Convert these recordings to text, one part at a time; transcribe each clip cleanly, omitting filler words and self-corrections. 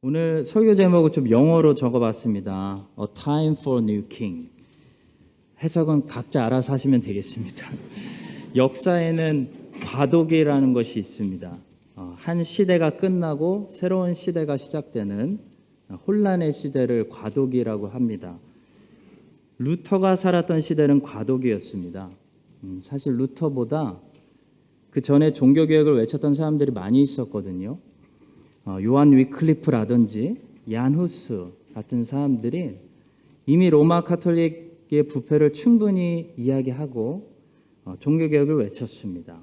오늘 설교 제목을 좀 영어로 적어봤습니다. A Time for New King. 해석은 각자 알아서 하시면 되겠습니다. 역사에는 과도기라는 것이 있습니다. 한 시대가 끝나고 새로운 시대가 시작되는 혼란의 시대를 과도기라고 합니다. 루터가 살았던 시대는 과도기였습니다. 사실 루터보다 그 전에 종교개혁을 외쳤던 사람들이 많이 있었거든요. 요한 위클리프라든지 얀 후스 같은 사람들이 이미 로마 카톨릭의 부패를 충분히 이야기하고 종교개혁을 외쳤습니다.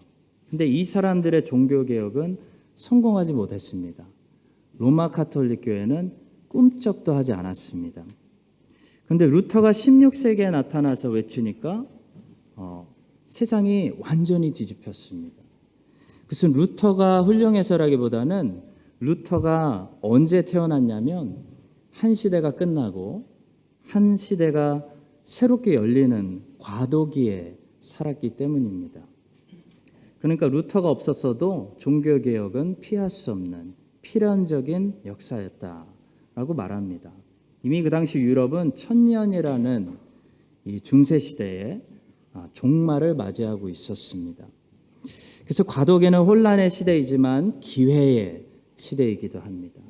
근데 이 사람들의 종교개혁은 성공하지 못했습니다. 로마 카톨릭 교회는 꿈쩍도 하지 않았습니다. 그런데 루터가 16세기에 나타나서 외치니까 세상이 완전히 뒤집혔습니다. 그래서 루터가 훌륭해서라기보다는 루터가 언제 태어났냐면 한 시대가 끝나고 한 시대가 새롭게 열리는 과도기에 살았기 때문입니다. 그러니까 루터가 없었어도 종교개혁은 피할 수 없는 필연적인 역사였다라고 말합니다. 이미 그 당시 유럽은 천년이라는 이 중세시대에 종말을 맞이하고 있었습니다. 그래서 과도기는 혼란의 시대이지만 기회의 시대이기도 합니다.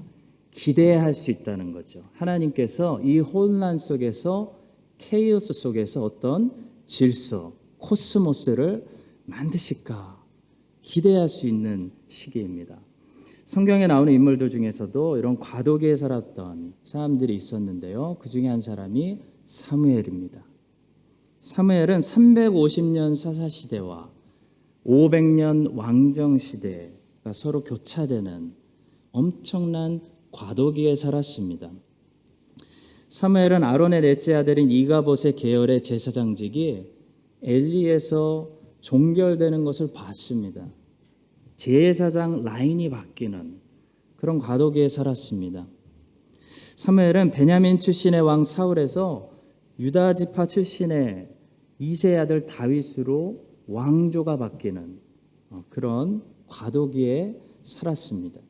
기대할 수 있다는 거죠. 하나님께서 이 혼란 속에서 케이오스 속에서 어떤 질서, 코스모스를 만드실까 기대할 수 있는 시기입니다. 성경에 나오는 인물들 중에서도 이런 과도기에 살았던 사람들이 있었는데요. 그 중에 한 사람이 사무엘입니다. 사무엘은 350년 사사시대와 500년 왕정시대가 서로 교차되는 엄청난 과도기에 살았습니다. 사무엘은 아론의 넷째 아들인 이가봇의 계열의 제사장직이 엘리에서 종결되는 것을 봤습니다. 제사장 라인이 바뀌는 그런 과도기에 살았습니다. 사무엘은 베냐민 출신의 왕 사울에서 유다 지파 출신의 이새의 아들 다윗으로 왕조가 바뀌는 그런 과도기에 살았습니다.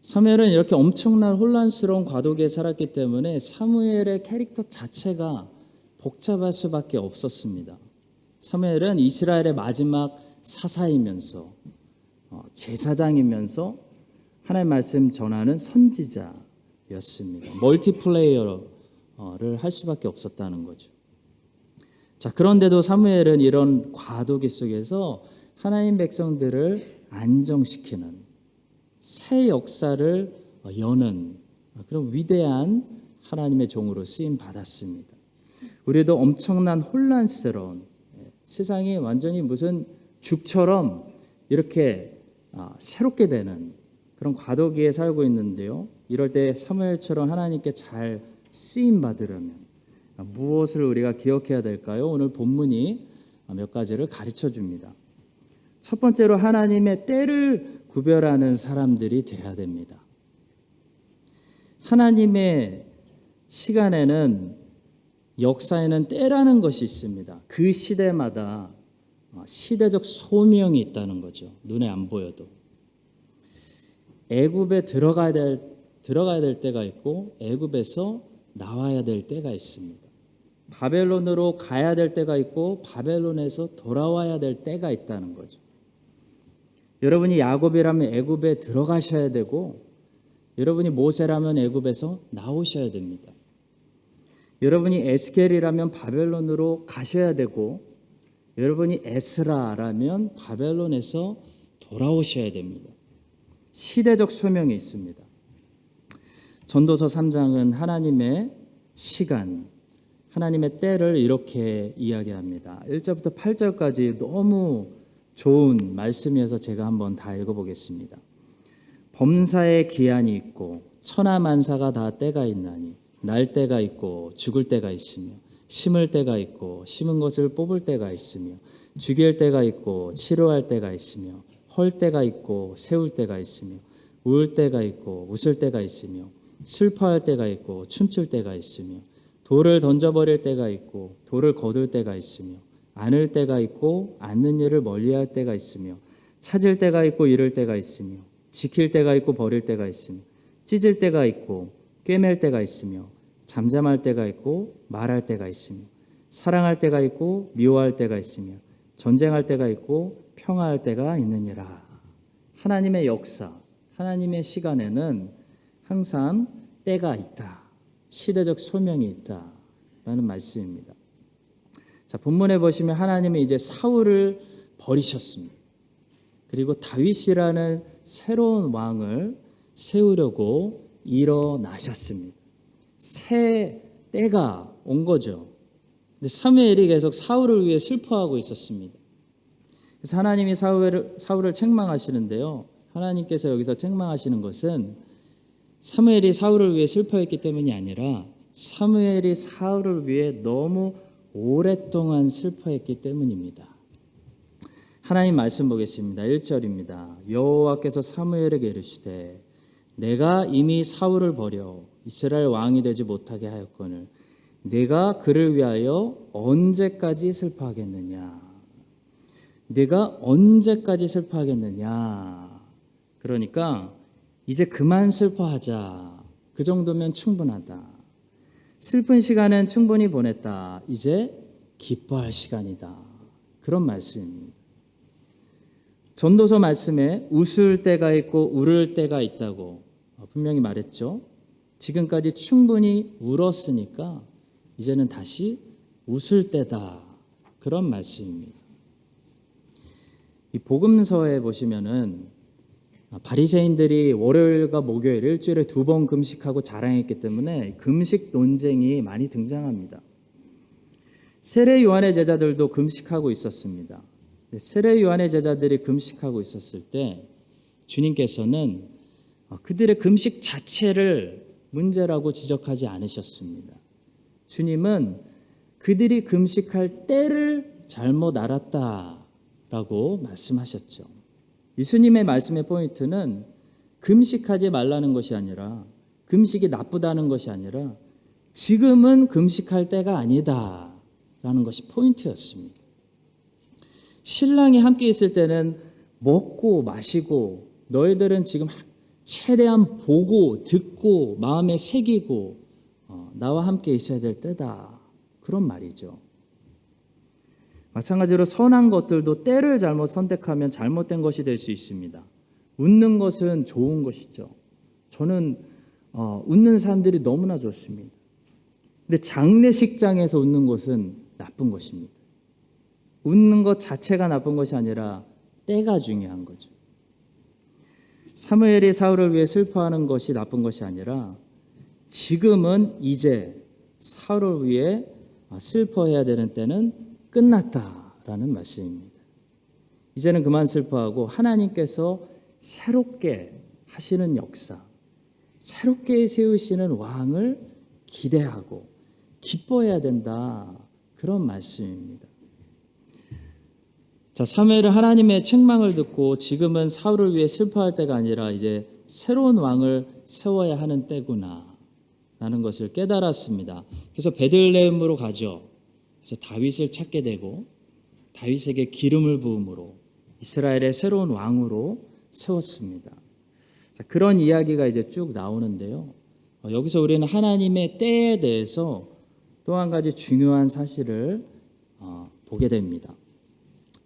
사무엘은 이렇게 엄청난 혼란스러운 과도기에 살았기 때문에 사무엘의 캐릭터 자체가 복잡할 수밖에 없었습니다. 사무엘은 이스라엘의 마지막 사사이면서 제사장이면서 하나님의 말씀 전하는 선지자였습니다. 멀티플레이어를 할 수밖에 없었다는 거죠. 자, 그런데도 사무엘은 이런 과도기 속에서 하나님 백성들을 안정시키는 새 역사를 여는 그런 위대한 하나님의 종으로 쓰임 받았습니다. 우리도 엄청난 혼란스러운 세상이 완전히 무슨 죽처럼 이렇게 새롭게 되는 그런 과도기에 살고 있는데요. 이럴 때 사무엘처럼 하나님께 잘 쓰임 받으려면 무엇을 우리가 기억해야 될까요? 오늘 본문이 몇 가지를 가르쳐 줍니다. 첫 번째로 하나님의 때를 구별하는 사람들이 돼야 됩니다. 하나님의 시간에는 역사에는 때라는 것이 있습니다. 그 시대마다 시대적 소명이 있다는 거죠. 눈에 안 보여도. 애굽에 들어가야 될 때가 있고 애굽에서 나와야 될 때가 있습니다. 바벨론으로 가야 될 때가 있고 바벨론에서 돌아와야 될 때가 있다는 거죠. 여러분이 야곱이라면 애굽에 들어가셔야 되고 여러분이 모세라면 애굽에서 나오셔야 됩니다. 여러분이 에스겔이라면 바벨론으로 가셔야 되고 여러분이 에스라라면 바벨론에서 돌아오셔야 됩니다. 시대적 소명이 있습니다. 전도서 3장은 하나님의 시간, 하나님의 때를 이렇게 이야기합니다. 1절부터 8절까지 너무 좋은 말씀이어서 제가 한번 다 읽어보겠습니다. 범사에 기한이 있고 천하만사가 다 때가 있나니 날 때가 있고 죽을 때가 있으며 심을 때가 있고 심은 것을 뽑을 때가 있으며 죽일 때가 있고 치료할 때가 있으며 헐 때가 있고 세울 때가 있으며 울 때가 있고 웃을 때가 있으며 슬퍼할 때가 있고 춤출 때가 있으며 돌을 던져버릴 때가 있고 돌을 거둘 때가 있으며 안을 때가 있고 않는 일을 멀리할 때가 있으며 찾을 때가 있고 잃을 때가 있으며 지킬 때가 있고 버릴 때가 있으며 찢을 때가 있고 꿰맬 때가 있으며 잠잠할 때가 있고 말할 때가 있으며 사랑할 때가 있고 미워할 때가 있으며 전쟁할 때가 있고 평화할 때가 있느니라. 하나님의 역사, 하나님의 시간에는 항상 때가 있다. 시대적 소명이 있다라는 말씀입니다. 자, 본문에 보시면 하나님은 이제 사울을 버리셨습니다. 그리고 다윗이라는 새로운 왕을 세우려고 일어나셨습니다. 새 때가 온 거죠. 근데 사무엘이 계속 사울을 위해 슬퍼하고 있었습니다. 그래서 하나님이 사울을 책망하시는데요. 하나님께서 여기서 책망하시는 것은 사무엘이 사울을 위해 슬퍼했기 때문이 아니라 사무엘이 사울을 위해 너무 오랫동안 슬퍼했기 때문입니다. 하나님 말씀 보겠습니다. 1절입니다. 여호와께서 사무엘에게 이르시되 내가 이미 사울을 버려 이스라엘 왕이 되지 못하게 하였거늘 내가 그를 위하여 언제까지 슬퍼하겠느냐? 내가 언제까지 슬퍼하겠느냐? 그러니까 이제 그만 슬퍼하자. 그 정도면 충분하다. 슬픈 시간은 충분히 보냈다. 이제 기뻐할 시간이다. 그런 말씀입니다. 전도서 말씀에 웃을 때가 있고 울을 때가 있다고 분명히 말했죠. 지금까지 충분히 울었으니까 이제는 다시 웃을 때다. 그런 말씀입니다. 이 복음서에 보시면은 바리새인들이 월요일과 목요일 일주일에 2번 금식하고 자랑했기 때문에 금식 논쟁이 많이 등장합니다. 세례 요한의 제자들도 금식하고 있었습니다. 세례 요한의 제자들이 금식하고 있었을 때 주님께서는 그들의 금식 자체를 문제라고 지적하지 않으셨습니다. 주님은 그들이 금식할 때를 잘못 알았다라고 말씀하셨죠. 예수님의 말씀의 포인트는 금식하지 말라는 것이 아니라 금식이 나쁘다는 것이 아니라 지금은 금식할 때가 아니다라는 것이 포인트였습니다. 신랑이 함께 있을 때는 먹고 마시고 너희들은 지금 최대한 보고 듣고 마음에 새기고 나와 함께 있어야 될 때다. 그런 말이죠. 마찬가지로 선한 것들도 때를 잘못 선택하면 잘못된 것이 될 수 있습니다. 웃는 것은 좋은 것이죠. 저는 웃는 사람들이 너무나 좋습니다. 근데 장례식장에서 웃는 것은 나쁜 것입니다. 웃는 것 자체가 나쁜 것이 아니라 때가 중요한 거죠. 사무엘이 사울을 위해 슬퍼하는 것이 나쁜 것이 아니라 지금은 이제 사울을 위해 슬퍼해야 되는 때는 끝났다라는 말씀입니다. 이제는 그만 슬퍼하고 하나님께서 새롭게 하시는 역사, 새롭게 세우시는 왕을 기대하고 기뻐해야 된다. 그런 말씀입니다. 자, 사무엘은 하나님의 책망을 듣고 지금은 사울을 위해 슬퍼할 때가 아니라 이제 새로운 왕을 세워야 하는 때구나 라는 것을 깨달았습니다. 그래서 베들레헴으로 가죠. 그래서 다윗을 찾게 되고 다윗에게 기름을 부음으로 이스라엘의 새로운 왕으로 세웠습니다. 자, 그런 이야기가 이제 쭉 나오는데요. 여기서 우리는 하나님의 때에 대해서 또 한 가지 중요한 사실을 보게 됩니다.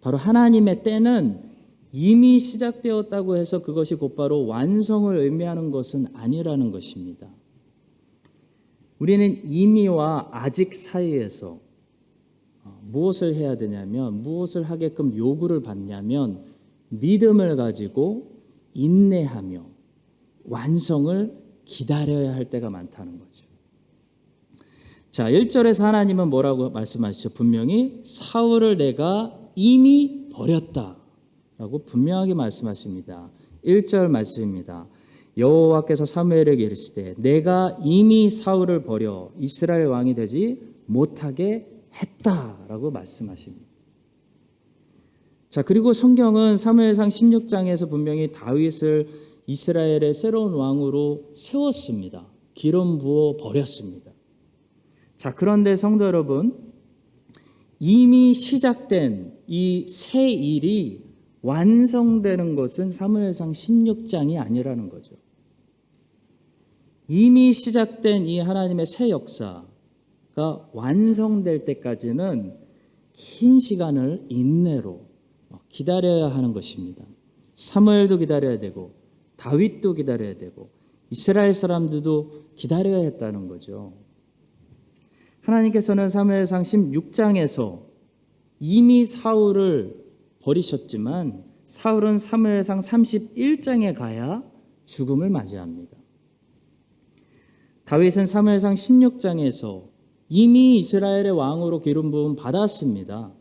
바로 하나님의 때는 이미 시작되었다고 해서 그것이 곧바로 완성을 의미하는 것은 아니라는 것입니다. 우리는 이미와 아직 사이에서 무엇을 해야 되냐면, 무엇을 하게끔 요구를 받냐면 믿음을 가지고 인내하며 완성을 기다려야 할 때가 많다는 거죠. 자, 1절에서 하나님은 뭐라고 말씀하시죠? 분명히 사울을 내가 이미 버렸다라고 분명하게 말씀하십니다. 1절 말씀입니다. 여호와께서 사무엘에게 이르시되 내가 이미 사울을 버려 이스라엘 왕이 되지 못하게 했다라고 말씀하십니다. 자, 그리고 성경은 사무엘상 16장에서 분명히 다윗을 이스라엘의 새로운 왕으로 세웠습니다. 기름 부어 버렸습니다. 자, 그런데 성도 여러분, 이미 시작된 이 새 일이 완성되는 것은 사무엘상 16장이 아니라는 거죠. 이미 시작된 이 하나님의 새 역사가 완성될 때까지는 긴 시간을 인내로 기다려야 하는 것입니다. 사무엘도 기다려야 되고 다윗도 기다려야 되고 이스라엘 사람들도 기다려야 했다는 거죠. 하나님께서는 사무엘상 16장에서 이미 사울을 버리셨지만 사울은 사무엘상 31장에 가야 죽음을 맞이합니다. 다윗은 사무엘상 16장에서 이미 이스라엘의 왕으로 기름 부음 받았습니다.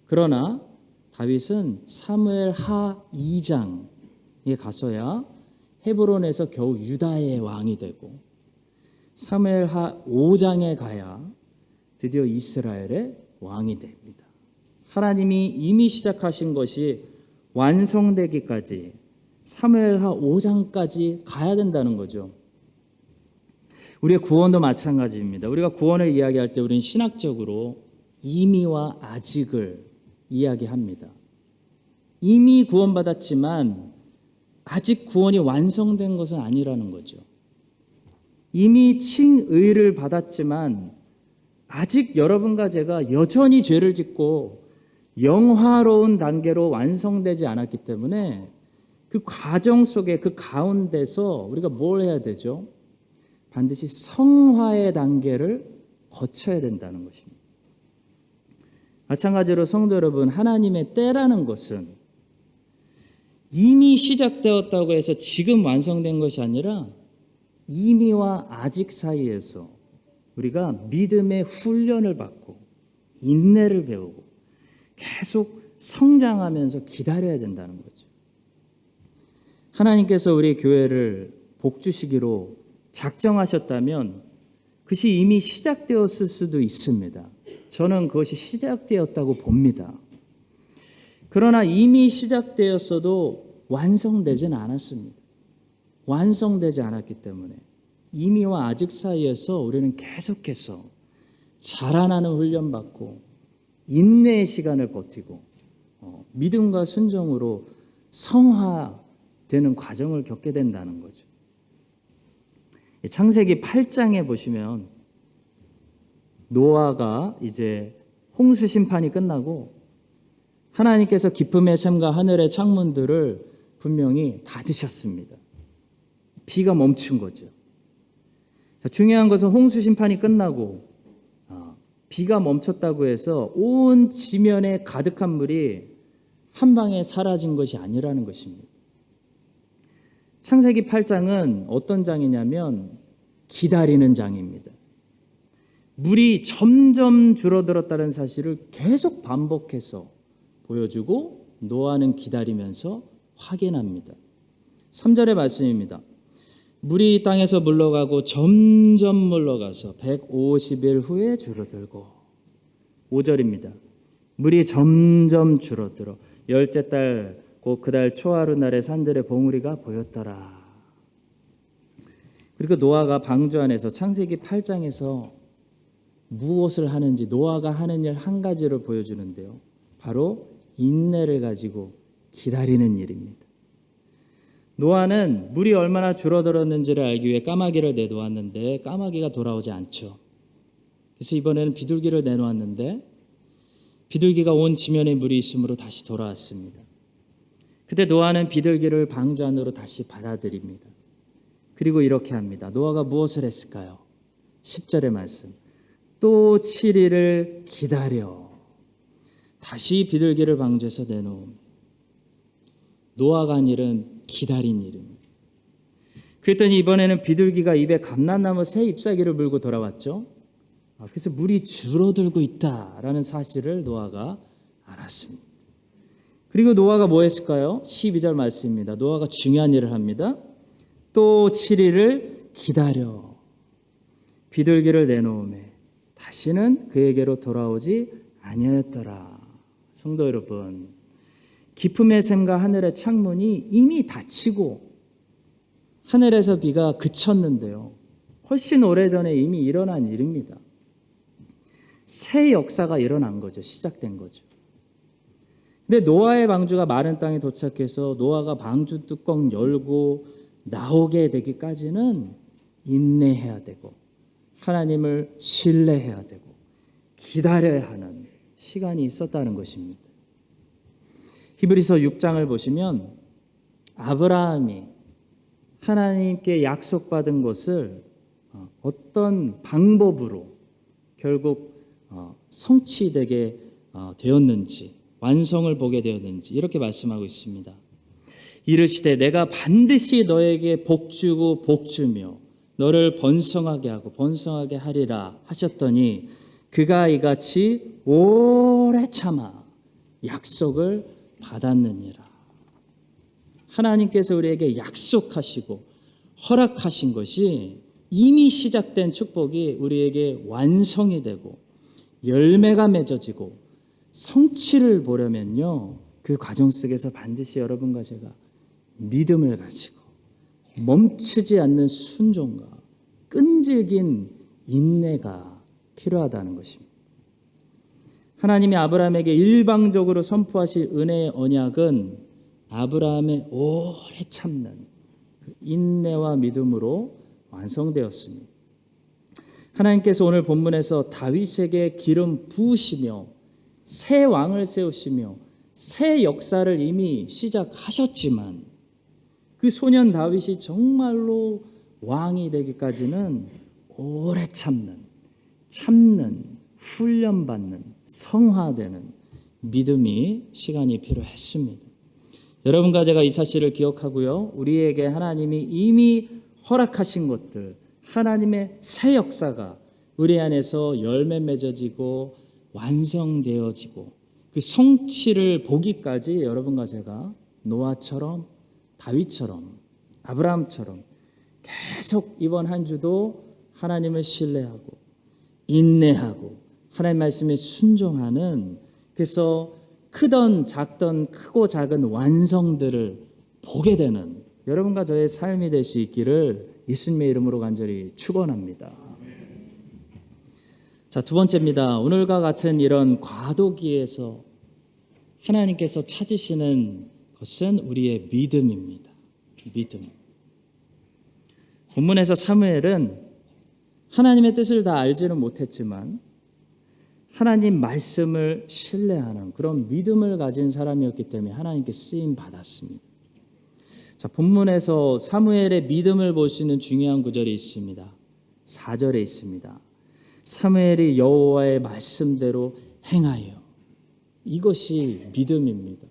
그러나 다윗은 사무엘 하 2장에 가서야 헤브론에서 겨우 유다의 왕이 되고 사무엘 하 5장에 가야 드디어 이스라엘의 왕이 됩니다. 하나님이 이미 시작하신 것이 완성되기까지 사무엘 하 5장까지 가야 된다는 거죠. 우리의 구원도 마찬가지입니다. 우리가 구원을 이야기할 때 우리는 신학적으로 이미와 아직을 이야기합니다. 이미 구원받았지만 아직 구원이 완성된 것은 아니라는 거죠. 이미 칭의를 받았지만 아직 여러분과 제가 여전히 죄를 짓고 영화로운 단계로 완성되지 않았기 때문에 그 과정 속에 그 가운데서 우리가 뭘 해야 되죠? 반드시 성화의 단계를 거쳐야 된다는 것입니다. 마찬가지로 성도 여러분, 하나님의 때라는 것은 이미 시작되었다고 해서 지금 완성된 것이 아니라 이미와 아직 사이에서 우리가 믿음의 훈련을 받고 인내를 배우고 계속 성장하면서 기다려야 된다는 거죠. 하나님께서 우리 교회를 복주시기로 작정하셨다면 그것이 이미 시작되었을 수도 있습니다. 저는 그것이 시작되었다고 봅니다. 그러나 이미 시작되었어도 완성되지는 않았습니다. 완성되지 않았기 때문에 이미와 아직 사이에서 우리는 계속해서 자라나는 훈련받고 인내의 시간을 버티고 믿음과 순종으로 성화되는 과정을 겪게 된다는 거죠. 창세기 8장에 보시면 노아가 이제 홍수 심판이 끝나고 하나님께서 기쁨의 샘과 하늘의 창문들을 분명히 닫으셨습니다. 비가 멈춘 거죠. 자, 중요한 것은 홍수 심판이 끝나고 비가 멈췄다고 해서 온 지면에 가득한 물이 한 방에 사라진 것이 아니라는 것입니다. 창세기 8장은 어떤 장이냐면 기다리는 장입니다. 물이 점점 줄어들었다는 사실을 계속 반복해서 보여주고 노아는 기다리면서 확인합니다. 3절의 말씀입니다. 물이 땅에서 물러가고 점점 물러가서 150일 후에 줄어들고 5절입니다. 물이 점점 줄어들어 열째 달 곧 그달 초하루날에 산들의 봉우리가 보였더라. 그리고 노아가 방주 안에서 창세기 8장에서 무엇을 하는지 노아가 하는 일 한 가지를 보여주는데요. 바로 인내를 가지고 기다리는 일입니다. 노아는 물이 얼마나 줄어들었는지를 알기 위해 까마귀를 내놓았는데 까마귀가 돌아오지 않죠. 그래서 이번에는 비둘기를 내놓았는데 비둘기가 온 지면에 물이 있으므로 다시 돌아왔습니다. 그때 노아는 비둘기를 방주 안으로 다시 받아들입니다. 그리고 이렇게 합니다. 노아가 무엇을 했을까요? 10절의 말씀. 또 7일을 기다려 다시 비둘기를 방주에서 내놓음. 노아가 한 일은 기다린 일입니다. 그랬더니 이번에는 비둘기가 입에 감람나무 새 잎사귀를 물고 돌아왔죠. 그래서 물이 줄어들고 있다라는 사실을 노아가 알았습니다. 그리고 노아가 뭐 했을까요? 12절 말씀입니다. 노아가 중요한 일을 합니다. 또 7일을 기다려 비둘기를 내놓음에 다시는 그에게로 돌아오지 아니하였더라. 성도 여러분, 기쁨의 샘과 하늘의 창문이 이미 닫히고 하늘에서 비가 그쳤는데요. 훨씬 오래전에 이미 일어난 일입니다. 새 역사가 일어난 거죠. 시작된 거죠. 근데 노아의 방주가 마른 땅에 도착해서 노아가 방주 뚜껑 열고 나오게 되기까지는 인내해야 되고 하나님을 신뢰해야 되고 기다려야 하는 시간이 있었다는 것입니다. 히브리서 6장을 보시면 아브라함이 하나님께 약속받은 것을 어떤 방법으로 결국 성취되게 되었는지, 완성을 보게 되었는지 이렇게 말씀하고 있습니다. 이르시되 내가 반드시 너에게 복주고 복주며 너를 번성하게 하고 번성하게 하리라 하셨더니 그가 이같이 오래 참아 약속을 받았느니라. 하나님께서 우리에게 약속하시고 허락하신 것이 이미 시작된 축복이 우리에게 완성이 되고 열매가 맺어지고 성취를 보려면요, 그 과정 속에서 반드시 여러분과 제가 믿음을 가지고 멈추지 않는 순종과 끈질긴 인내가 필요하다는 것입니다. 하나님이 아브라함에게 일방적으로 선포하실 은혜의 언약은 아브라함의 오래 참는 그 인내와 믿음으로 완성되었습니다. 하나님께서 오늘 본문에서 다윗에게 기름 부으시며 새 왕을 세우시며 새 역사를 이미 시작하셨지만 그 소년 다윗이 정말로 왕이 되기까지는 오래 참는 훈련받는 성화되는 믿음이 시간이 필요했습니다. 여러분과 제가 이 사실을 기억하고요, 우리에게 하나님이 이미 허락하신 것들, 하나님의 새 역사가 우리 안에서 열매 맺어지고 완성되어지고 그 성취를 보기까지 여러분과 제가 노아처럼 다윗처럼 아브라함처럼 계속 이번 한 주도 하나님을 신뢰하고 인내하고 하나님 말씀에 순종하는, 그래서 크던 작던 크고 작은 완성들을 보게 되는 여러분과 저의 삶이 될 수 있기를 예수님의 이름으로 간절히 축원합니다. 자, 두 번째입니다. 오늘과 같은 이런 과도기에서 하나님께서 찾으시는 것은 우리의 믿음입니다. 믿음. 본문에서 사무엘은 하나님의 뜻을 다 알지는 못했지만 하나님 말씀을 신뢰하는 그런 믿음을 가진 사람이었기 때문에 하나님께 쓰임 받았습니다. 자, 본문에서 사무엘의 믿음을 볼 수 있는 중요한 구절이 있습니다. 4절에 있습니다. 사무엘이 여호와의 말씀대로 행하여. 이것이 믿음입니다.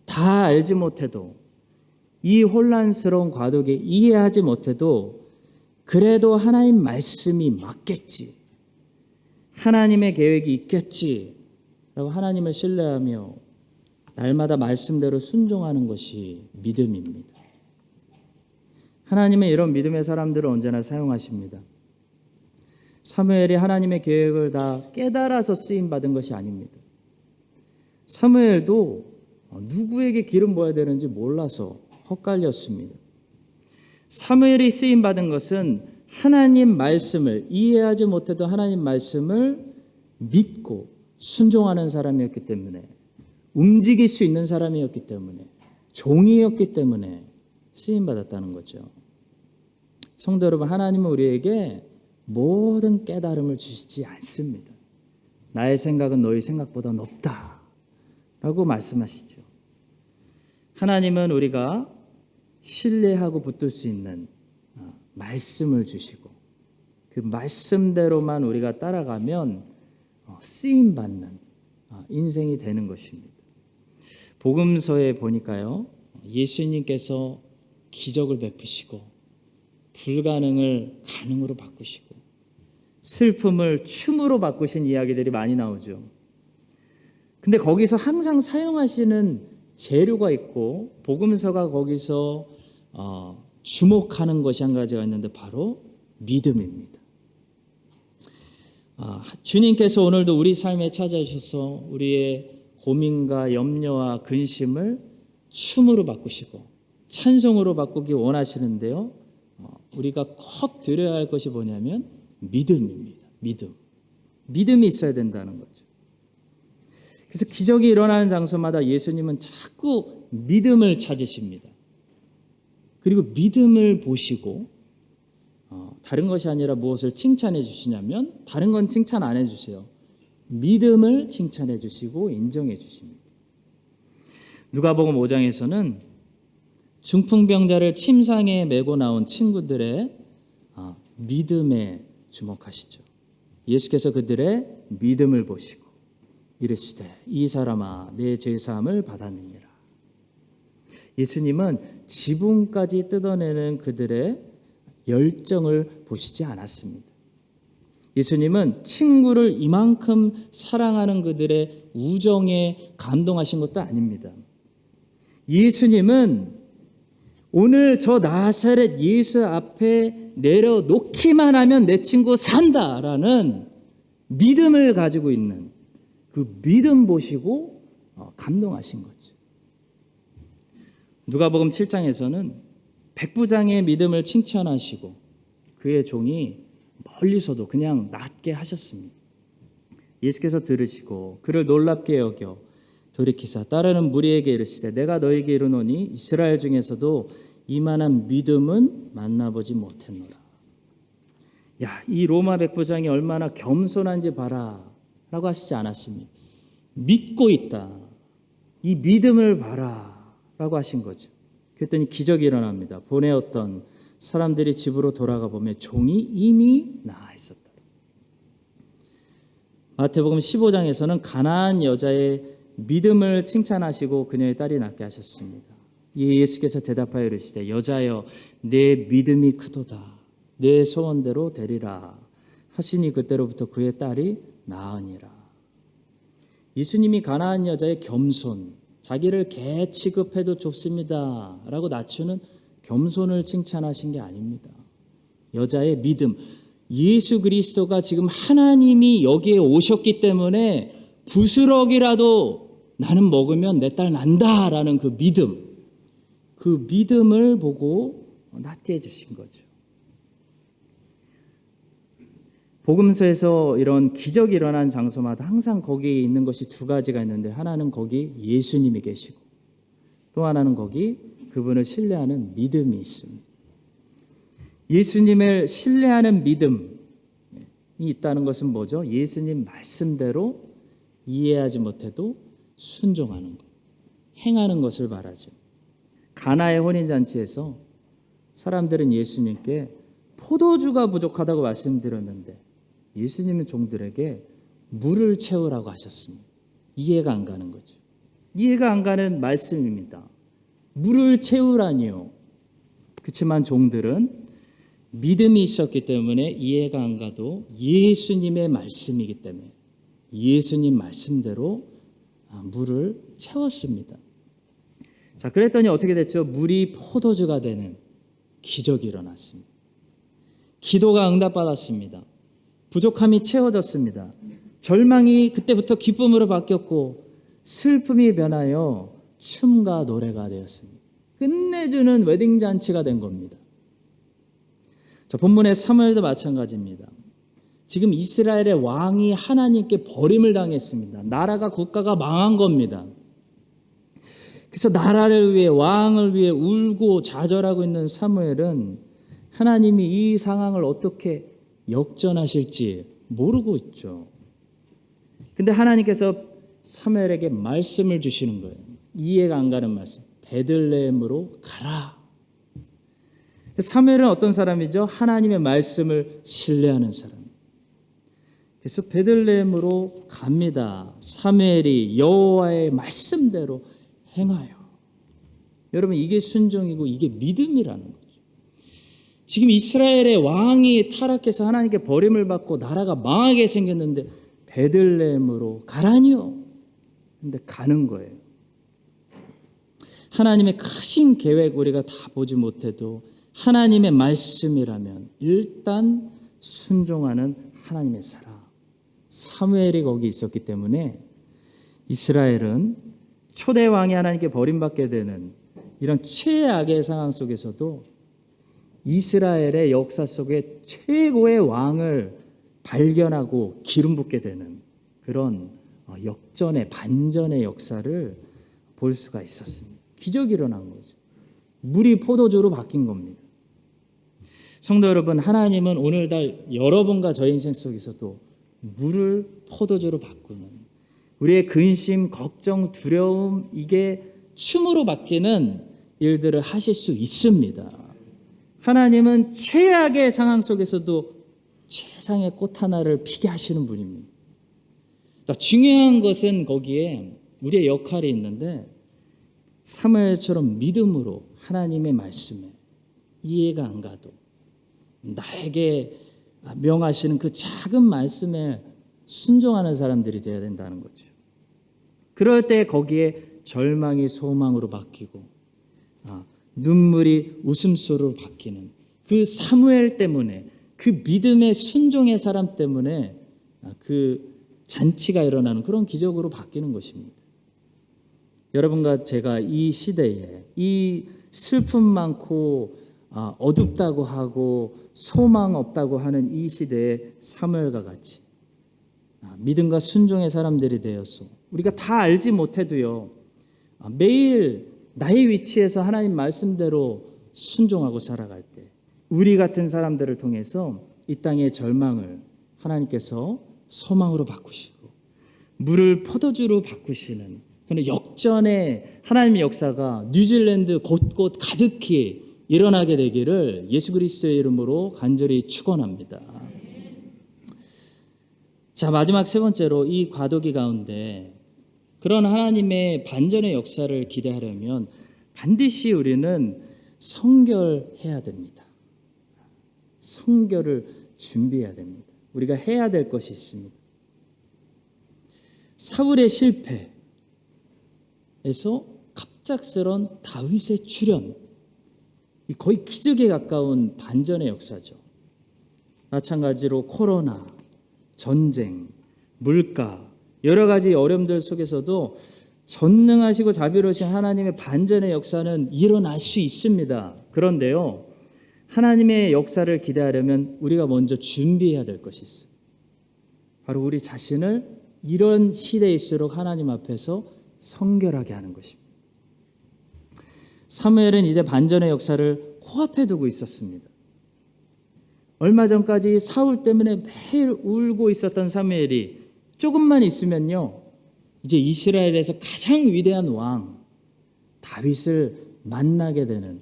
다 알지 못해도, 이 혼란스러운 과도기에 이해하지 못해도 그래도 하나님 말씀이 맞겠지, 하나님의 계획이 있겠지 라고 하나님을 신뢰하며 날마다 말씀대로 순종하는 것이 믿음입니다. 하나님은 이런 믿음의 사람들을 언제나 사용하십니다. 사무엘이 하나님의 계획을 다 깨달아서 쓰임받은 것이 아닙니다. 사무엘도 누구에게 기름 부어야 되는지 몰라서 헛갈렸습니다. 사무엘이 쓰임받은 것은 하나님 말씀을, 이해하지 못해도 하나님 말씀을 믿고 순종하는 사람이었기 때문에, 움직일 수 있는 사람이었기 때문에, 종이었기 때문에 쓰임받았다는 거죠. 성도 여러분, 하나님은 우리에게 모든 깨달음을 주시지 않습니다. 나의 생각은 너희 생각보다 높다 라고 말씀하시죠. 하나님은 우리가 신뢰하고 붙들 수 있는 말씀을 주시고 그 말씀대로만 우리가 따라가면 쓰임받는 인생이 되는 것입니다. 복음서에 보니까요, 예수님께서 기적을 베푸시고 불가능을 가능으로 바꾸시고 슬픔을 춤으로 바꾸신 이야기들이 많이 나오죠. 근데 거기서 항상 사용하시는 재료가 있고 복음서가 거기서 주목하는 것이 한 가지가 있는데 바로 믿음입니다. 주님께서 오늘도 우리 삶에 찾아오셔서 우리의 고민과 염려와 근심을 춤으로 바꾸시고 찬송으로 바꾸기 원하시는데요, 우리가 꼭 드려야 할 것이 뭐냐면 믿음입니다. 믿음이 있어야 된다는 거죠. 그래서 기적이 일어나는 장소마다 예수님은 자꾸 믿음을 찾으십니다. 그리고 믿음을 보시고 다른 것이 아니라 무엇을 칭찬해 주시냐면 다른 건 칭찬 안 해주세요. 믿음을 칭찬해 주시고 인정해 주십니다. 누가복음 5장에서는 중풍병자를 침상에 메고 나온 친구들의 믿음에 주목하시죠. 예수께서 그들의 믿음을 보시고 이르시되 이 사람아 내 죄사함을 받았느니라. 예수님은 지붕까지 뜯어내는 그들의 열정을 보시지 않았습니다. 예수님은 친구를 이만큼 사랑하는 그들의 우정에 감동하신 것도 아닙니다. 예수님은 오늘 저 나사렛 예수 앞에 내려놓기만 하면 내 친구 산다라는 믿음을 가지고 있는 그 믿음 보시고 감동하신 거죠. 누가복음 7장에서는 백부장의 믿음을 칭찬하시고 그의 종이 멀리서도 그냥 낫게 하셨습니다. 예수께서 들으시고 그를 놀랍게 여겨 돌이키사 따르는 무리에게 이르시되 내가 너에게 이르노니 이스라엘 중에서도 이만한 믿음은 만나보지 못했노라. 야, 이 로마 백부장이 얼마나 겸손한지 봐라 라고 하시지 않았습니까? 믿고 있다. 이 믿음을 봐라 라고 하신 거죠. 그랬더니 기적이 일어납니다. 보내었던 사람들이 집으로 돌아가 보면 종이 이미 나아 있었다. 마태복음 15장에서는 가나안 여자의 믿음을 칭찬하시고 그녀의 딸이 낫게 하셨습니다. 예수께서 대답하여 이르시되 여자여 내 믿음이 크도다. 내 소원대로 되리라 하시니 그때로부터 그의 딸이 나으니라. 예수님이 가나안 여자의 겸손, 자기를 개 취급해도 좋습니다 라고 낮추는 겸손을 칭찬하신 게 아닙니다. 여자의 믿음, 예수 그리스도가 지금 하나님이 여기에 오셨기 때문에 부스럭이라도 나는 먹으면 내 딸 난다라는 그 믿음, 그 믿음을 보고 낫게 해주신 거죠. 복음서에서 이런 기적이 일어난 장소마다 항상 거기에 있는 것이 두 가지가 있는데 하나는 거기 예수님이 계시고 또 하나는 거기 그분을 신뢰하는 믿음이 있습니다. 예수님을 신뢰하는 믿음이 있다는 것은 뭐죠? 예수님 말씀대로 이해하지 못해도 순종하는 것, 행하는 것을 말하죠. 가나의 혼인잔치에서 사람들은 예수님께 포도주가 부족하다고 말씀드렸는데 예수님은 종들에게 물을 채우라고 하셨습니다. 이해가 안 가는 거죠. 이해가 안 가는 말씀입니다. 물을 채우라니요. 그렇지만 종들은 믿음이 있었기 때문에 이해가 안 가도 예수님의 말씀이기 때문에 예수님 말씀대로 물을 채웠습니다. 자, 그랬더니 어떻게 됐죠? 물이 포도주가 되는 기적이 일어났습니다. 기도가 응답받았습니다. 부족함이 채워졌습니다. 절망이 그때부터 기쁨으로 바뀌었고 슬픔이 변하여 춤과 노래가 되었습니다. 끝내주는 웨딩잔치가 된 겁니다. 자, 본문의 사무엘도 마찬가지입니다. 지금 이스라엘의 왕이 하나님께 버림을 당했습니다. 나라가 국가가 망한 겁니다. 그래서 나라를 위해 왕을 위해 울고 좌절하고 있는 사무엘은 하나님이 이 상황을 어떻게 역전하실지 모르고 있죠. 근데 하나님께서 사무엘에게 말씀을 주시는 거예요. 이해가 안 가는 말씀. 베들레헴으로 가라. 사무엘은 어떤 사람이죠? 하나님의 말씀을 신뢰하는 사람. 그래서 베들레헴으로 갑니다. 사무엘이 여호와의 말씀대로 행하여. 여러분, 이게 순종이고 이게 믿음이라는 거죠. 지금 이스라엘의 왕이 타락해서 하나님께 버림을 받고 나라가 망하게 생겼는데 베들레헴으로 가라니요. 근데 가는 거예요. 하나님의 크신 계획 우리가 다 보지 못해도 하나님의 말씀이라면 일단 순종하는 하나님의 사람. 사무엘이 거기 있었기 때문에 이스라엘은 초대 왕이 하나님께 버림받게 되는 이런 최악의 상황 속에서도 이스라엘의 역사 속에 최고의 왕을 발견하고 기름 붓게 되는 그런 역전의 반전의 역사를 볼 수가 있었습니다. 기적이 일어난 거죠. 물이 포도주로 바뀐 겁니다. 성도 여러분, 하나님은 오늘날 여러분과 저의 인생 속에서도 물을 포도주로 바꾸는, 우리의 근심, 걱정, 두려움, 이게 춤으로 바뀌는 일들을 하실 수 있습니다. 하나님은 최악의 상황 속에서도 최상의 꽃 하나를 피게 하시는 분입니다. 중요한 것은 거기에 우리의 역할이 있는데, 사무엘처럼 믿음으로 하나님의 말씀에 이해가 안 가도 나에게 명하시는 그 작은 말씀에 순종하는 사람들이 되어야 된다는 거죠. 그럴 때 거기에 절망이 소망으로 바뀌고 눈물이 웃음소리로 바뀌는, 그 사무엘 때문에, 그 믿음의 순종의 사람 때문에 그 잔치가 일어나는 그런 기적으로 바뀌는 것입니다. 여러분과 제가 이 시대에 이 슬픔 많고 어둡다고 하고 소망 없다고 하는 이 시대에 사무엘과 같이 믿음과 순종의 사람들이 되어서 우리가 다 알지 못해도요, 매일 나의 위치에서 하나님 말씀대로 순종하고 살아갈 때 우리 같은 사람들을 통해서 이 땅의 절망을 하나님께서 소망으로 바꾸시고 물을 포도주로 바꾸시는 그런 역전의 하나님의 역사가 뉴질랜드 곳곳 가득히 일어나게 되기를 예수 그리스도의 이름으로 간절히 축원합니다. 자, 마지막 세 번째로, 이 과도기 가운데 그런 하나님의 반전의 역사를 기대하려면 반드시 우리는 성결해야 됩니다. 성결을 준비해야 됩니다. 우리가 해야 될 것이 있습니다. 사울의 실패에서 갑작스런 다윗의 출현, 거의 기적에 가까운 반전의 역사죠. 마찬가지로 코로나, 전쟁, 물가, 여러 가지 어려움들 속에서도 전능하시고 자비로우신 하나님의 반전의 역사는 일어날 수 있습니다. 그런데요, 하나님의 역사를 기대하려면 우리가 먼저 준비해야 될 것이 있어요. 바로 우리 자신을 이런 시대일수록 하나님 앞에서 성결하게 하는 것입니다. 사무엘은 이제 반전의 역사를 코앞에 두고 있었습니다. 얼마 전까지 사울 때문에 매일 울고 있었던 사무엘이 조금만 있으면요, 이제 이스라엘에서 가장 위대한 왕 다윗을 만나게 되는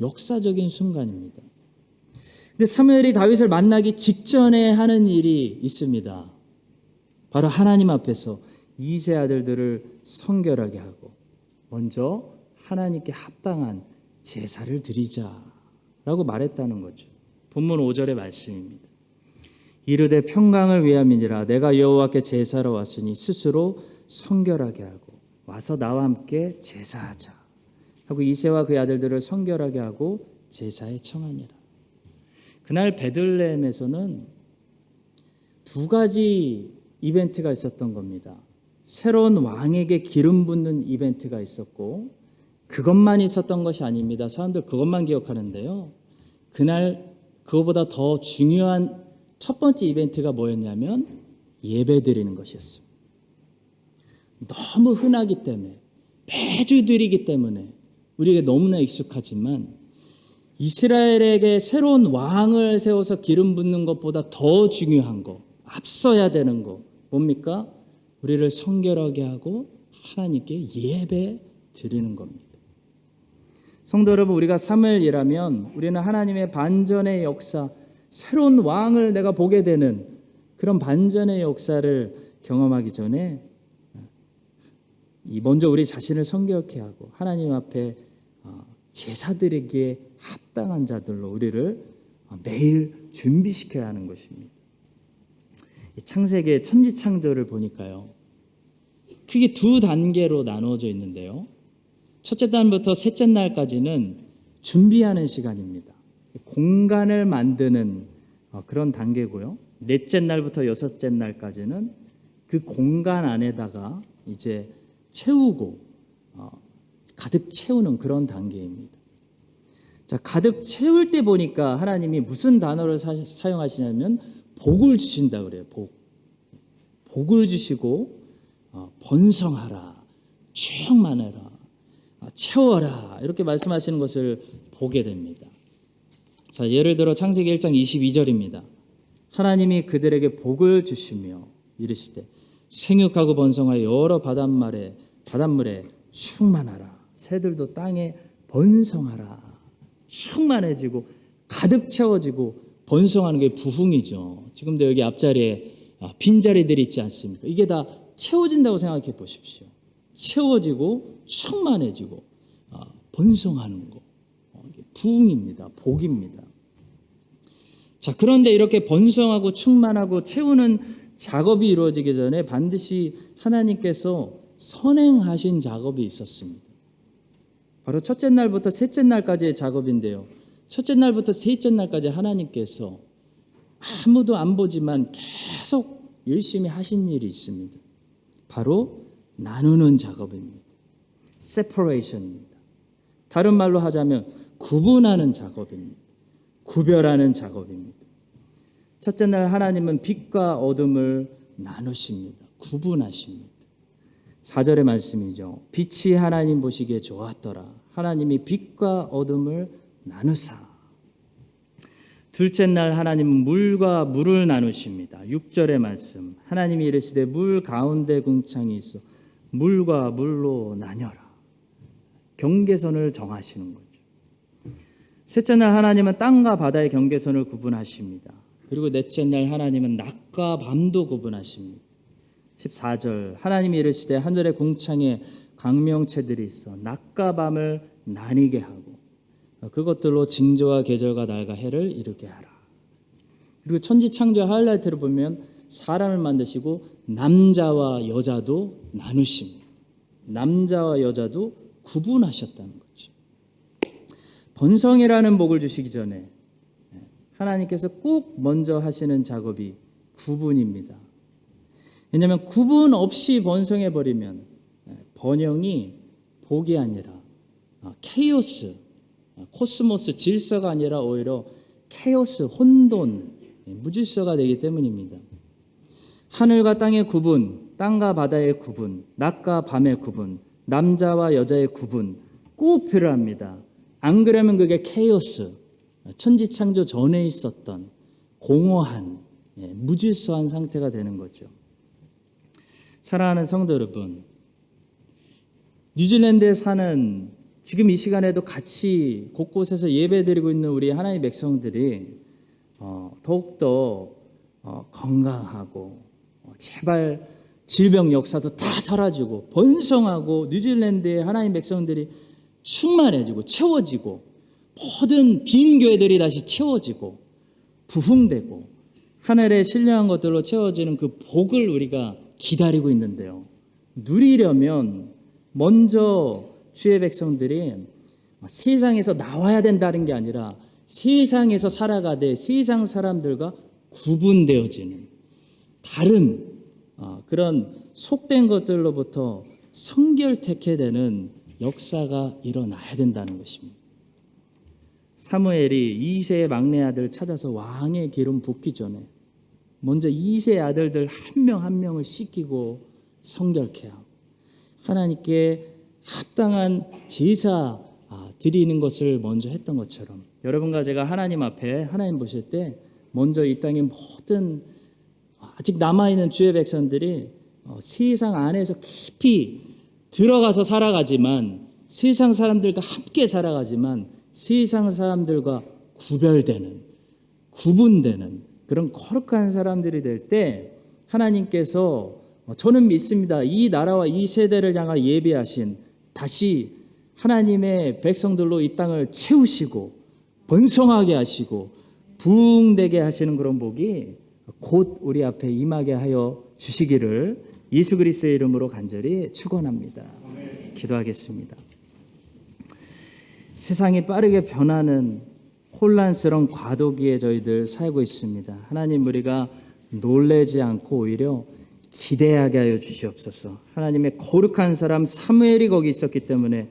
역사적인 순간입니다. 근데 사무엘이 다윗을 만나기 직전에 하는 일이 있습니다. 바로 하나님 앞에서 이세 아들들을 성결하게 하고 먼저 하나님께 합당한 제사를 드리자라고 말했다는 거죠. 본문 5절의 말씀입니다. 이르되 평강을 위함이니라. 내가 여호와께 제사로 왔으니 스스로 성결하게 하고 와서 나와 함께 제사하자 하고 이새와 그의 아들들을 성결하게 하고 제사에 청하니라. 그날 베들레헴에서는 두 가지 이벤트가 있었던 겁니다. 새로운 왕에게 기름 붓는 이벤트가 있었고, 그것만 있었던 것이 아닙니다. 사람들 그것만 기억하는데요, 그날 그것보다 더 중요한 첫 번째 이벤트가 뭐였냐면 예배 드리는 것이었습니다. 너무 흔하기 때문에, 매주 드리기 때문에 우리에게 너무나 익숙하지만, 이스라엘에게 새로운 왕을 세워서 기름 붓는 것보다 더 중요한 거, 앞서야 되는 거 뭡니까? 우리를 성결하게 하고 하나님께 예배 드리는 겁니다. 성도 여러분, 우리가 사무엘이라면 우리는 하나님의 반전의 역사, 새로운 왕을 내가 보게 되는 그런 반전의 역사를 경험하기 전에 먼저 우리 자신을 성결케 하고 하나님 앞에 제사드리기에 합당한 자들로 우리를 매일 준비시켜야 하는 것입니다. 창세기의 천지창조를 보니까요, 크게 두 단계로 나누어져 있는데요, 첫째 날부터 셋째 날까지는 준비하는 시간입니다. 공간을 만드는 그런 단계고요, 넷째 날부터 여섯째 날까지는 그 공간 안에다가 이제 채우고 가득 채우는 그런 단계입니다. 자, 가득 채울 때 보니까 하나님이 무슨 단어를 사용하시냐면 복을 주신다 그래요. 복을 주시고 번성하라, 충만해라, 채워라, 이렇게 말씀하시는 것을 보게 됩니다. 자, 예를 들어 창세기 1장 22절입니다. 하나님이 그들에게 복을 주시며 이르시되 생육하고 번성하여 여러 바닷물에 충만하라. 새들도 땅에 번성하라. 충만해지고 가득 채워지고 번성하는 게 부흥이죠. 지금도 여기 앞자리에 빈자리들이 있지 않습니까? 이게 다 채워진다고 생각해 보십시오. 채워지고 충만해지고 번성하는 거. 이게 부흥입니다. 복입니다. 자, 그런데 이렇게 번성하고 충만하고 채우는 작업이 이루어지기 전에 반드시 하나님께서 선행하신 작업이 있었습니다. 바로 첫째 날부터 셋째 날까지의 작업인데요. 첫째 날부터 셋째 날까지 하나님께서 아무도 안 보지만 계속 열심히 하신 일이 있습니다. 바로 나누는 작업입니다. separation입니다. 다른 말로 하자면 구분하는 작업입니다. 구별하는 작업입니다. 첫째 날 하나님은 빛과 어둠을 나누십니다. 구분하십니다. 4절의 말씀이죠. 빛이 하나님 보시기에 좋았더라. 하나님이 빛과 어둠을 나누사. 둘째 날 하나님은 물과 물을 나누십니다. 6절의 말씀. 하나님이 이르시되 물 가운데 궁창이 있어 물과 물로 나뉘어라. 경계선을 정하시는 거죠. 셋째 날 하나님은 땅과 바다의 경계선을 구분하십니다. 그리고 넷째 날 하나님은 낮과 밤도 구분하십니다. 14절 하나님이 이르시되 하늘의 궁창에 광명체들이 있어 낮과 밤을 나뉘게 하고 그것들로 징조와 계절과 날과 해를 이루게 하라. 그리고 천지창조 하이라이트를 보면 사람을 만드시고 남자와 여자도 나누십니다. 남자와 여자도 구분하셨다는 거죠. 번성이라는 복을 주시기 전에 하나님께서 꼭 먼저 하시는 작업이 구분입니다. 왜냐하면 구분 없이 번성해버리면 번영이 복이 아니라 케이오스, 코스모스, 질서가 아니라 오히려 케이오스, 혼돈, 무질서가 되기 때문입니다. 하늘과 땅의 구분, 땅과 바다의 구분, 낮과 밤의 구분, 남자와 여자의 구분 꼭 필요합니다. 안 그러면 그게 케이오스, 천지창조 전에 있었던 공허한 무질서한 상태가 되는 거죠. 사랑하는 성도 여러분, 뉴질랜드에 사는 지금 이 시간에도 같이 곳곳에서 예배드리고 있는 우리 하나님의 백성들이 더욱더 건강하고 제발 질병 역사도 다 사라지고 번성하고 뉴질랜드의 하나님 백성들이 충만해지고 채워지고 모든 빈 교회들이 다시 채워지고 부흥되고 하늘의 신령한 것들로 채워지는 그 복을 우리가 기다리고 있는데요. 누리려면 먼저 주의 백성들이 세상에서 나와야 된다는 게 아니라 세상에서 살아가되 세상 사람들과 구분되어지는 다른 그런 속된 것들로부터 성결케 되는 역사가 일어나야 된다는 것입니다. 사무엘이 2세의 막내 아들 찾아서 왕의 기름 붓기 전에 먼저 2세 아들들 한 명 한 명을 씻기고 성결케 하고 하나님께 합당한 제사 드리는 것을 먼저 했던 것처럼 여러분과 제가 하나님 앞에 하나님 보실 때 먼저 이 땅의 모든 아직 남아있는 주의 백성들이 세상 안에서 깊이 들어가서 살아가지만 세상 사람들과 함께 살아가지만 세상 사람들과 구별되는 구분되는 그런 거룩한 사람들이 될 때 하나님께서 저는 믿습니다. 이 나라와 이 세대를 향하 예비하신 다시 하나님의 백성들로 이 땅을 채우시고 번성하게 하시고 부흥되게 하시는 그런 복이 곧 우리 앞에 임하게 하여 주시기를 예수 그리스도의 이름으로 간절히 축원합니다. 기도하겠습니다. 세상이 빠르게 변하는 혼란스러운 과도기에 저희들 살고 있습니다. 하나님 우리가 놀라지 않고 오히려 기대하게 하여 주시옵소서. 하나님의 거룩한 사람 사무엘이 거기 있었기 때문에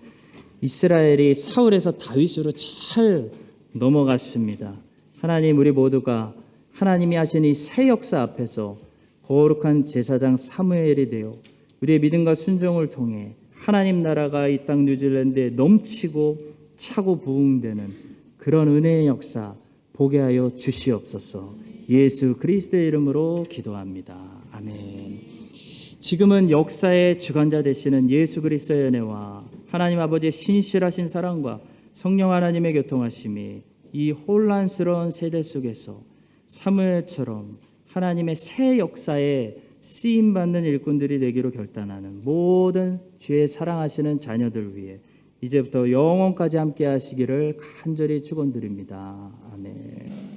이스라엘이 사울에서 다윗으로 잘 넘어갔습니다. 하나님 우리 모두가 하나님이 하신 이 새 역사 앞에서 거룩한 제사장 사무엘이 되어 우리의 믿음과 순종을 통해 하나님 나라가 이 땅 뉴질랜드에 넘치고 차고 부흥되는 그런 은혜의 역사 보게 하여 주시옵소서. 예수 그리스도의 이름으로 기도합니다. 아멘. 지금은 역사의 주관자 되시는 예수 그리스도의 은혜와 하나님 아버지의 신실하신 사랑과 성령 하나님의 교통하심이 이 혼란스러운 세대 속에서 사무엘처럼 하나님의 새 역사에 쓰임받는 일꾼들이 되기로 결단하는 모든 주의 사랑하시는 자녀들 위해 이제부터 영원까지 함께 하시기를 간절히 축원드립니다. 아멘.